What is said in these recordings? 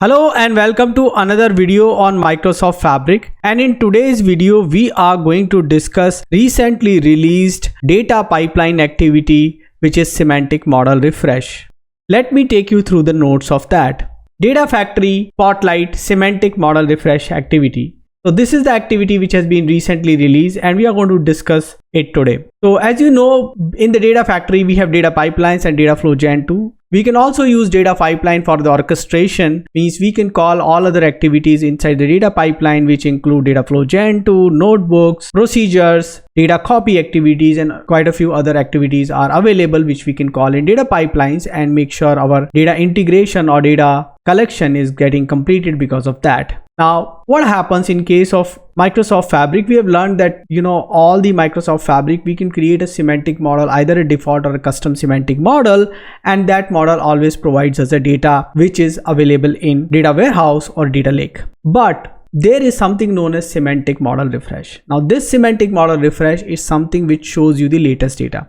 Hello and welcome to another video on Microsoft Fabric, and in today's video we are going to discuss recently released data pipeline activity, which is Semantic Model Refresh. Let me take you through the notes of that. Data Factory Spotlight Semantic Model Refresh Activity. So this is the activity which has been recently released and we are going to discuss it today. So as you know, in the Data Factory we have data pipelines and data flow gen 2. We can also use data pipeline for the orchestration, means we can call all other activities inside the data pipeline, which include data flow gen 2, notebooks, procedures, data copy activities, and quite a few other activities are available which we can call in data pipelines and make sure our data integration or data collection is getting completed because of that. Now, what happens in case of Microsoft Fabric? We have learned that, all the Microsoft Fabric, we can create a semantic model, either a default or a custom semantic model, and that model always provides us a data which is available in data warehouse or data lake. But there is something known as semantic model refresh. Now, this semantic model refresh is something which shows you the latest data.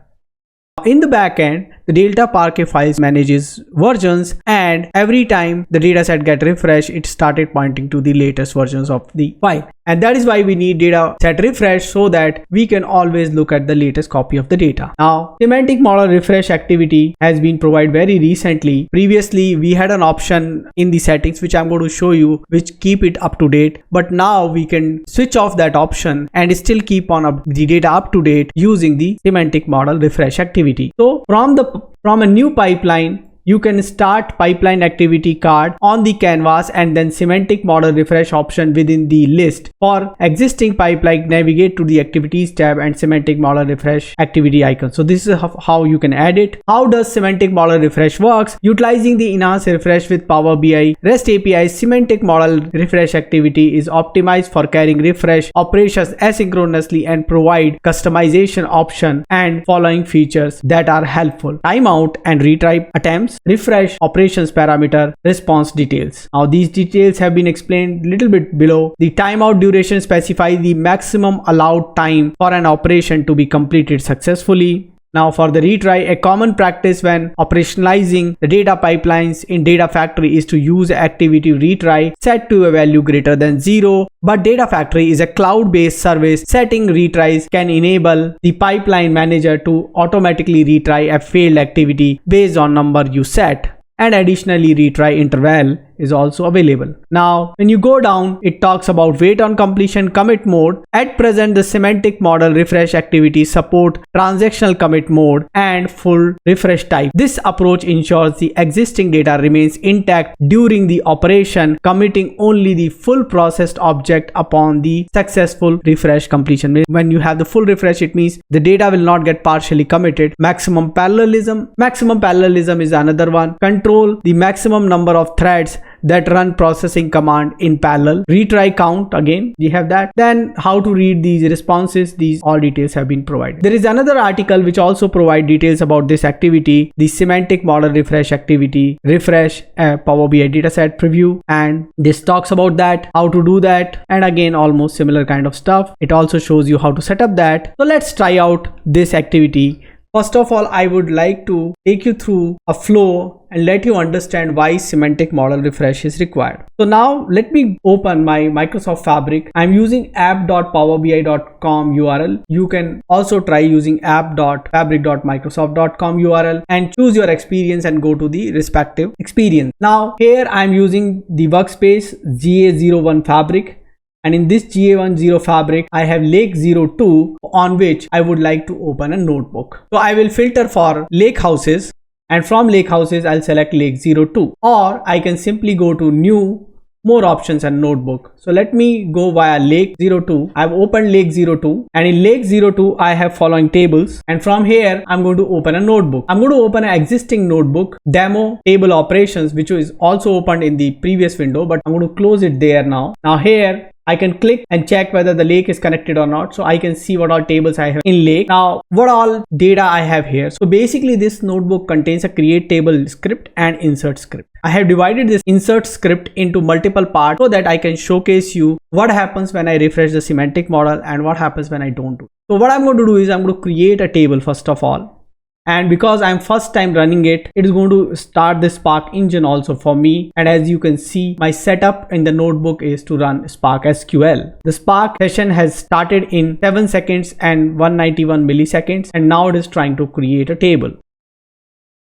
In the backend, the data parquet files manages versions, and every time the dataset get refreshed, it started pointing to the latest versions of the file. And that is why we need data set refresh, so that we can always look at the latest copy of the data. Now, semantic model refresh activity has been provided very recently. Previously, we had an option in the settings, which I'm going to show you, which keep it up to date. But now we can switch off that option and still keep on the data up to date using the semantic model refresh activity. So from a new pipeline, you can start pipeline activity card on the canvas and then semantic model refresh option within the list. For existing pipeline, navigate to the activities tab and semantic model refresh activity icon. So this is how you can add it. How does semantic model refresh works? Utilizing the enhanced refresh with Power BI REST API, semantic model refresh activity is optimized for carrying refresh operations asynchronously and provide customization option and following features that are helpful: timeout and retry attempts, refresh operations parameter, response details. Now these details have been explained a little bit below. The timeout duration specifies the maximum allowed time for an operation to be completed successfully. Now for the retry, a common practice when operationalizing the data pipelines in Data Factory is to use activity retry set to a value greater than 0. But Data Factory is a cloud-based service. Setting retries can enable the pipeline manager to automatically retry a failed activity based on number you set. And additionally, retry interval is also available. Now, when you go down, it talks about wait on completion commit mode. At present, the semantic model refresh activity support transactional commit mode and full refresh type. This approach ensures the existing data remains intact during the operation, committing only the full processed object upon the successful refresh completion. When you have the full refresh, it means the data will not get partially committed. Maximum parallelism. Maximum parallelism is another one. Control the maximum number of threads that run processing command in parallel. Retry count, again we have that. Then how to read these responses, these all details have been provided. There is another article which also provide details about this activity, the semantic model refresh activity, refresh Power BI dataset preview, and this talks about that, how to do that, and again almost similar kind of stuff. It also shows you how to set up that. So let's try out this activity. First of all, I would like to take you through a flow and let you understand why semantic model refresh is required. So now let me open my Microsoft Fabric. I'm using app.powerbi.com URL. You can also try using app.fabric.microsoft.com URL and choose your experience and go to the respective experience. Now here I'm using the workspace GA01 Fabric. And in this GA10 Fabric, I have Lake 02 on which I would like to open a notebook. So I will filter for lake houses, and from lake houses, I'll select Lake 02, or I can simply go to new, more options and notebook. So let me go via Lake 02. I've opened Lake 02, and in Lake 02, I have following tables. And from here, I'm going to open a notebook. I'm going to open an existing notebook, demo table operations, which is also opened in the previous window, but I'm going to close it there now. Now here, I can click and check whether the lake is connected or not. So I can see what all tables I have in lake. Now, what all data I have here. So basically this notebook contains a create table script and insert script. I have divided this insert script into multiple parts so that I can showcase you what happens when I refresh the semantic model and what happens when I don't do. So what I'm going to do is I'm going to create a table first of all. And because I'm first time running it, it is going to start the Spark engine also for me. And as you can see, my setup in the notebook is to run Spark SQL. The Spark session has started in 7 seconds and 191 milliseconds, and now it is trying to create a table.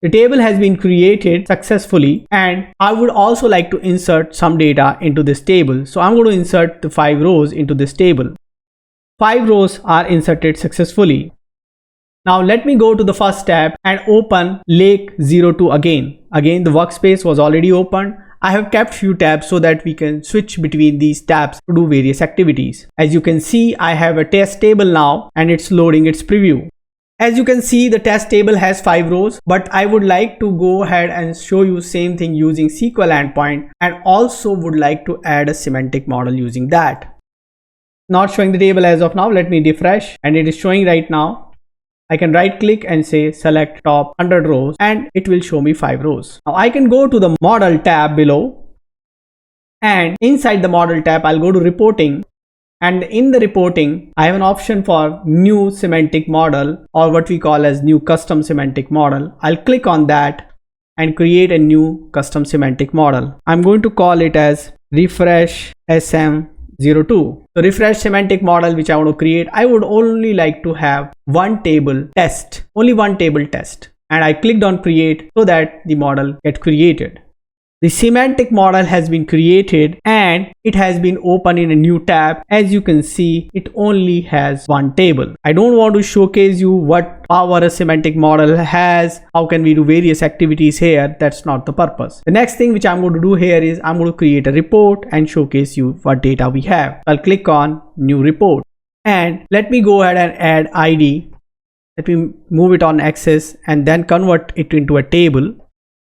The table has been created successfully, and I would also like to insert some data into this table. So I'm going to insert the 5 rows into this table. 5 rows are inserted successfully. Now let me go to the first tab and open Lake 02 again. Again, the workspace was already opened. I have kept few tabs so that we can switch between these tabs to do various activities. As you can see, I have a test table now and it's loading its preview. As you can see, the test table has 5 rows, but I would like to go ahead and show you same thing using SQL endpoint, and also would like to add a semantic model using that. Not showing the table as of now. Let me refresh and it is showing right now. I can right click and say select top 100 rows and it will show me 5 rows. Now I can go to the model tab below, and inside the model tab I'll go to reporting. And in the reporting, I have an option for new semantic model, or what we call as new custom semantic model. I'll click on that and create a new custom semantic model. I'm going to call it as refresh SM02. The refresh semantic model which I want to create, I would only like to have one table test, only one table test. And I clicked on create so that the model get created. The semantic model has been created and it has been opened in a new tab. As you can see, it only has one table. I don't want to showcase you what power a semantic model has, how can we do various activities here. That's not the purpose. The next thing which I'm going to do here is I'm going to create a report and showcase you what data we have. I'll click on new report and let me go ahead and add ID. Let me move it on axis and then convert it into a table.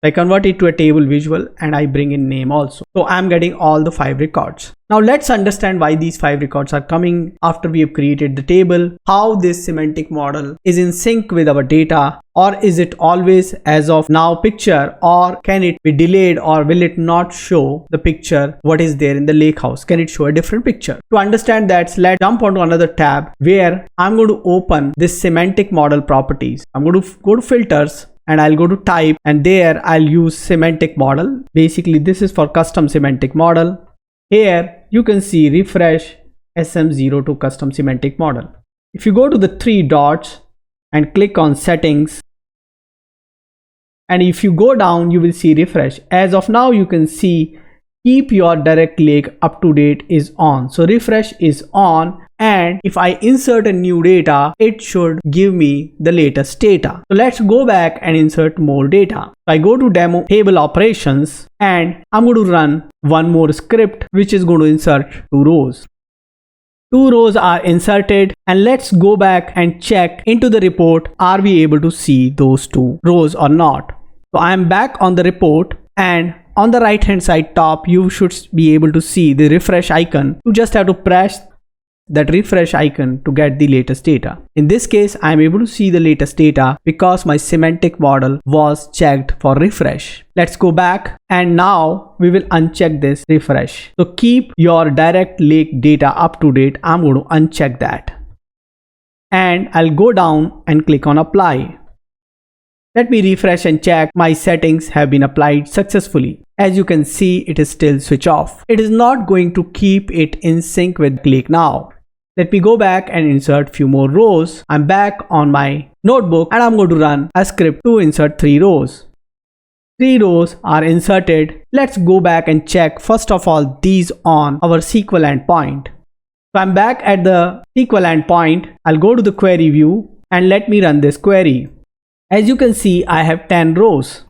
I convert it to a table visual and I bring in name also. So I'm getting all the 5 records. Now let's understand why these 5 records are coming after we have created the table, how this semantic model is in sync with our data, or is it always as of now picture, or can it be delayed, or will it not show the picture what is there in the lake house? Can it show a different picture? To understand that, let's jump onto another tab where I'm going to open this semantic model properties. I'm going to go to filters and I'll go to type, and there I'll use semantic model. Basically this is for custom semantic model. Here you can see refresh SM02 custom semantic model. If you go to the 3 dots and click on settings, and if you go down you will see refresh. As of now you can see keep your direct lake up to date is on. So refresh is on, and if I insert a new data, it should give me the latest data. So let's go back and insert more data. I go to demo table operations and I'm going to run one more script which is going to insert 2 rows. 2 rows are inserted, and let's go back and check into the report. Are we able to see those 2 rows or not? So I'm back on the report, and on the right hand side top you should be able to see the refresh icon. You just have to press that refresh icon to get the latest data. In this case I am able to see the latest data because my semantic model was checked for refresh. Let's go back, and now we will uncheck this refresh. So keep your direct lake data up to date. I'm going to uncheck that, and I'll go down and click on apply. Let me refresh and check my settings have been applied successfully. As you can see, it is still switch off. It is not going to keep it in sync with lake now. Let me go back and insert few more rows. I'm back on my notebook and I'm going to run a script to insert 3 rows. 3 rows are inserted. Let's go back and check first of all these on our SQL endpoint. So I'm back at the SQL endpoint. I'll go to the query view and let me run this query. As you can see, I have 10 rows.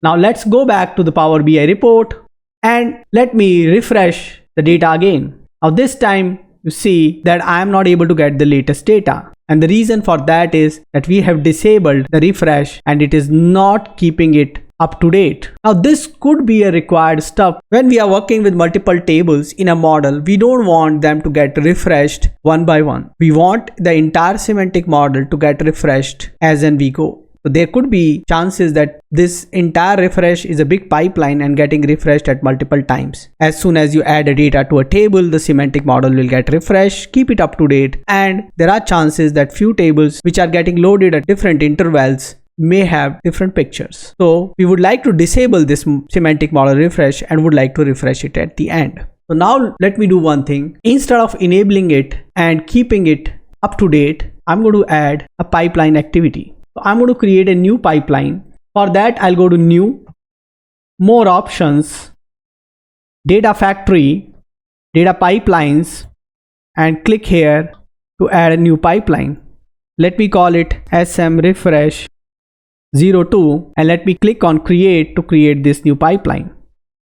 Now let's go back to the Power BI report and let me refresh the data again. Now this time you see that I am not able to get the latest data. And the reason for that is that we have disabled the refresh and it is not keeping it up to date. Now this could be a required step. When we are working with multiple tables in a model, we don't want them to get refreshed one by one. We want the entire semantic model to get refreshed as and we go. So there could be chances that this entire refresh is a big pipeline and getting refreshed at multiple times. As soon as you add a data to a table, the semantic model will get refreshed, keep it up to date, and there are chances that few tables which are getting loaded at different intervals may have different pictures. So we would like to disable this semantic model refresh and would like to refresh it at the end. So now let me do one thing. Instead of enabling it and keeping it up to date, I'm going to add a pipeline activity. So I'm going to create a new pipeline. For that, I'll go to New, More Options, Data Factory, Data Pipelines, and click here to add a new pipeline. Let me call it SM Refresh 02 and let me click on Create to create this new pipeline.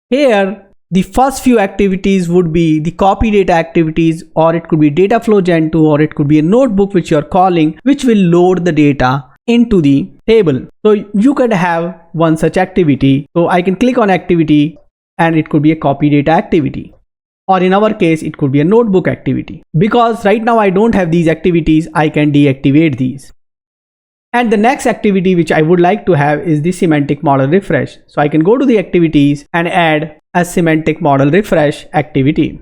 Here, the first few activities would be the copy data activities, or it could be data flow gen 2, or it could be a notebook which you're calling, which will load the data into the table. So you could have one such activity. So I can click on activity and it could be a copy data activity. Or in our case, it could be a notebook activity. Because right now I don't have these activities, I can deactivate these. And the next activity which I would like to have is the semantic model refresh. So I can go to the activities and add a semantic model refresh activity.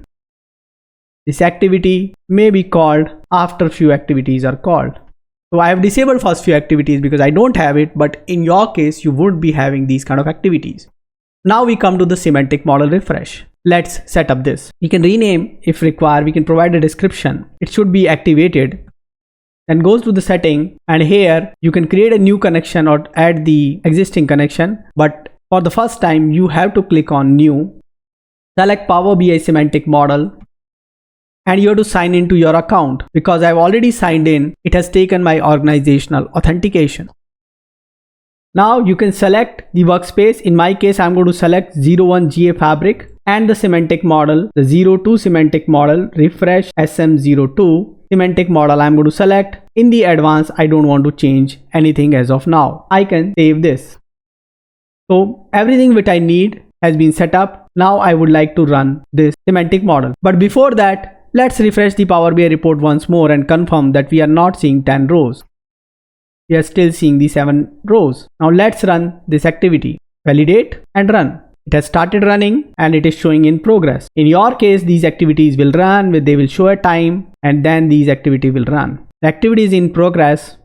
This activity may be called after few activities are called. So I have disabled first few activities because I don't have it, but in your case, you would be having these kind of activities. Now we come to the semantic model refresh. Let's set up this. We can rename if required. We can provide a description. It should be activated. Then goes to the setting, and here you can create a new connection or add the existing connection. But for the first time, you have to click on New, select Power BI Semantic Model, and you have to sign into your account. Because I've already signed in, it has taken my organizational authentication. Now you can select the workspace. In my case, I'm going to select 01 GA Fabric and the semantic model, the 02 semantic model, refresh SM02 semantic model. I'm going to select. In the advanced, I don't want to change anything as of now. I can save this. So everything which I need has been set up. Now I would like to run this semantic model. But before that, let's refresh the Power BI report once more and confirm that we are not seeing 10 rows. We are still seeing the 7 rows. Now let's run this activity. Validate and run. It has started running and it is showing in progress. In your case, these activities will run, they will show a time, and then these activities will run. The activity is in progress.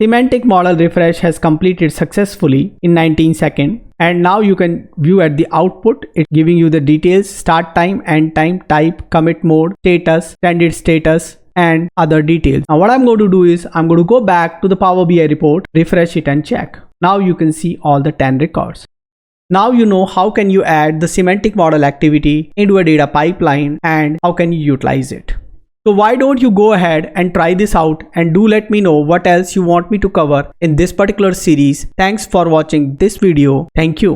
Semantic model refresh has completed successfully in 19 seconds. And now you can view at the output. It's giving you the details: start time, end time, type, commit mode, status, standard status, and other details. Now what I'm going to do is I'm going to go back to the Power BI report, refresh it and check. Now you can see all the 10 records. Now you know how can you add the semantic model activity into a data pipeline and how can you utilize it. So why don't you go ahead and try this out, and do let me know what else you want me to cover in this particular series. Thanks for watching this video. Thank you.